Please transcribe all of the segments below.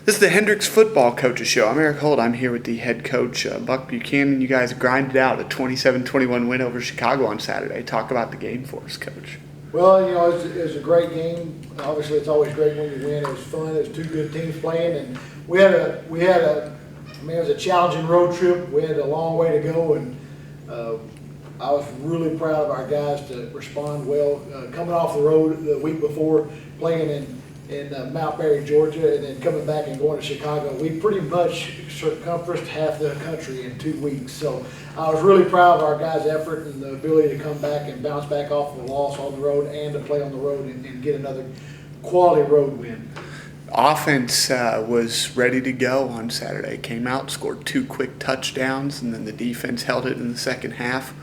This is the Hendrix Football Coaches Show. I'm Eric Holt. I'm here with the head coach, Buck Buchanan. You guys grinded out a 27-21 win over Chicago on Saturday. Talk about the game for us, Coach. Well, it was a great game. Obviously, it's always great when you win. It was fun. It was two good teams playing, and it was a challenging road trip. We had a long way to go, and I was really proud of our guys to respond well. Coming off the road the week before, playing in Mount Berry, Georgia, and then coming back and going to Chicago, we pretty much circumferenced half the country in 2 weeks. So I was really proud of our guys' effort and the ability to come back and bounce back off the loss on the road and to play on the road and get another quality road win. Offense was ready to go on Saturday. Came out, scored 2 quick touchdowns, and then the defense held it in the second half.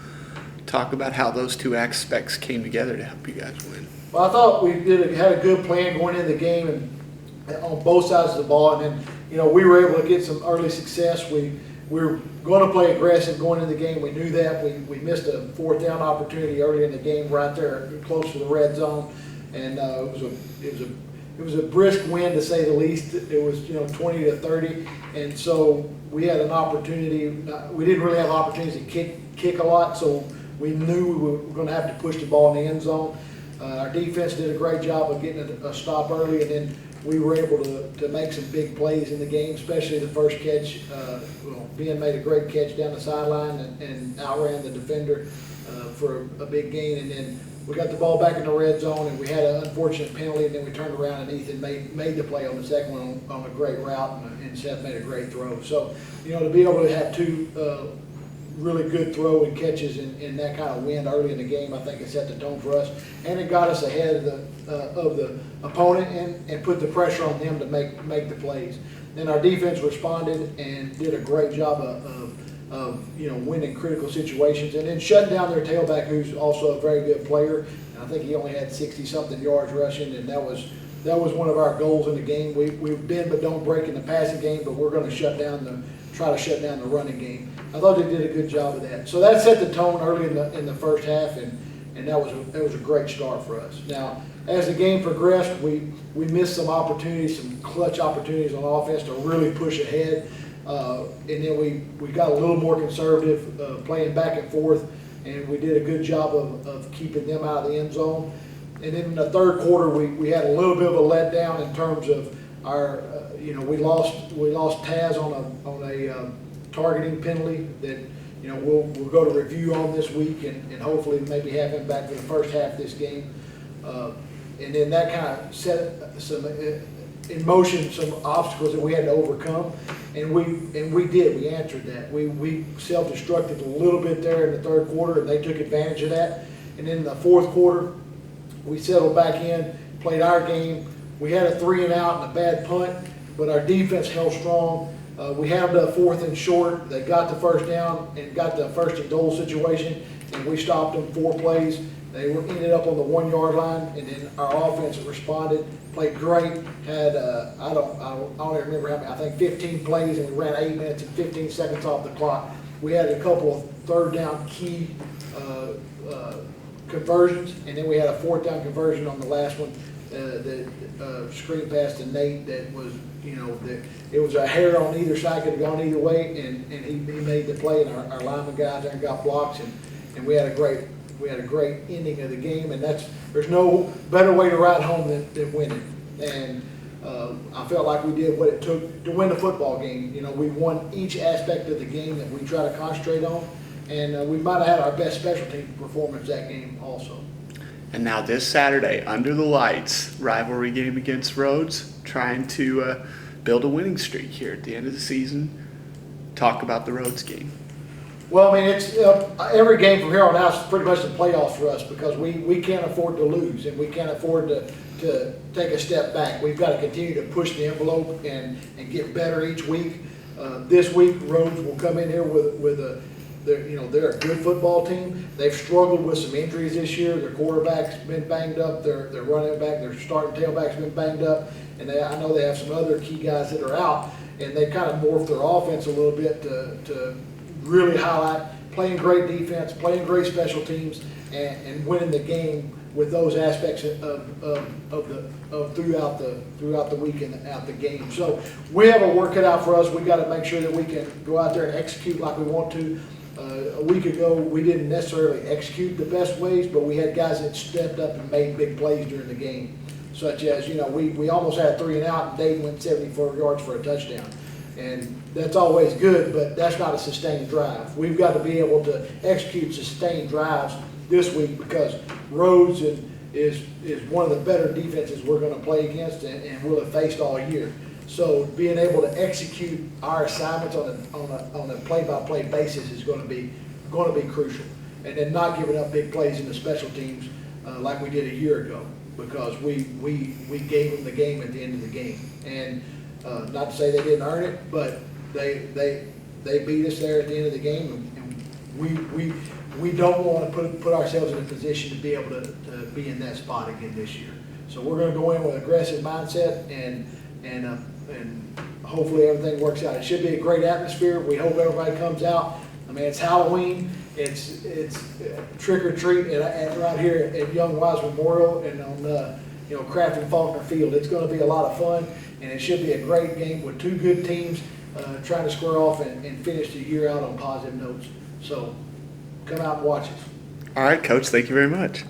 Talk about how those two aspects came together to help you guys win. Well, I thought we had a good plan going into the game and on both sides of the ball, and then we were able to get some early success. We were going to play aggressive going into the game. We knew that. We missed a 4th down opportunity early in the game right there close to the red zone, and it was a brisk win to say the least. It was 20-30, and so we had an opportunity. We didn't really have opportunities to kick a lot, so we knew we were going to have to push the ball in the end zone. Our defense did a great job of getting a stop early, and then we were able to make some big plays in the game, especially the first catch. Ben made a great catch down the sideline and outran the defender for a big gain, and then we got the ball back in the red zone, and we had an unfortunate penalty, and then we turned around and Ethan made the play on the second one on a great route, and Seth made a great throw. So, to be able to have 2 really good throw and catches in that kind of wind early in the game, I think it set the tone for us, and it got us ahead of the opponent and put the pressure on them to make the plays. Then our defense responded and did a great job of winning critical situations, and then shutting down their tailback, who's also a very good player. And I think he only had 60-something yards rushing, and that was one of our goals in the game. We've been but don't break in the passing game, but we're going to try to shut down the running game. I thought they did a good job of that. So that set the tone early in the first half, and that was a great start for us. Now, as the game progressed, we missed some opportunities, some clutch opportunities on offense to really push ahead. And then we got a little more conservative, playing back and forth, and we did a good job of keeping them out of the end zone. And then in the third quarter, we had a little bit of a letdown in terms of our, we lost Taz on a targeting penalty that we'll go to review on this week and hopefully maybe have him back for the first half of this game. And then that kind of set in motion some obstacles that we had to overcome, and we did. We answered that. We self-destructed a little bit there in the third quarter, and they took advantage of that. And then in the fourth quarter, we settled back in, played our game. We had a 3-and-out and a bad punt, but our defense held strong. We had them to a 4th and short. They got the first down and got the 1st and goal situation, and we stopped them 4 plays. They ended up on the 1-yard line, and then our offense responded, played great. Had I don't even remember how many. I think 15 plays, and we ran 8 minutes and 15 seconds off the clock. We had a couple of 3rd down key conversions, and then we had a 4th down conversion on the last one. The screen pass to Nate that was, that it was a hair on either side, could have gone either way, and he made the play, and our lineman guys there got blocks, and we had a great ending of the game, and there's no better way to ride home than winning. And I felt like we did what it took to win the football game. We won each aspect of the game that we try to concentrate on, and we might have had our best special team performance that game also. And now this Saturday, under the lights, rivalry game against Rhodes, trying to build a winning streak here at the end of the season. Talk about the Rhodes game. Well, I mean, it's every game from here on out is pretty much the playoffs for us, because we can't afford to lose, and we can't afford to take a step back. We've got to continue to push the envelope and get better each week. This week, Rhodes will come in here with they're a good football team. They've struggled with some injuries this year. Their quarterback's been banged up. Their running back, their starting tailback's been banged up, and I know they have some other key guys that are out, and they kind of morphed their offense a little bit to really highlight playing great defense, playing great special teams, and winning the game with those aspects of throughout the week and out the game. So we have a work cut out for us. We got to make sure that we can go out there and execute like we want to. A week ago, we didn't necessarily execute the best ways, but we had guys that stepped up and made big plays during the game, such as, we almost had a 3 and out, and Dayton went 74 yards for a touchdown. And that's always good, but that's not a sustained drive. We've got to be able to execute sustained drives this week, because Rhodes is one of the better defenses we're going to play against and we'll have faced all year. So being able to execute our assignments on a play-by-play basis is going to be crucial, and then not giving up big plays in the special teams like we did a year ago, because we gave them the game at the end of the game. And not to say they didn't earn it, but they beat us there at the end of the game, and we don't want to put ourselves in a position to be able to be in that spot again this year. So we're going to go in with an aggressive mindset and hopefully everything works out. It should be a great atmosphere. We hope everybody comes out. I mean, it's Halloween. It's trick or treat right here at Young Wise Memorial and on Craft and Faulkner Field. It's going to be a lot of fun, and it should be a great game with two good teams trying to square off and finish the year out on positive notes. So come out and watch us. All right, Coach. Thank you very much.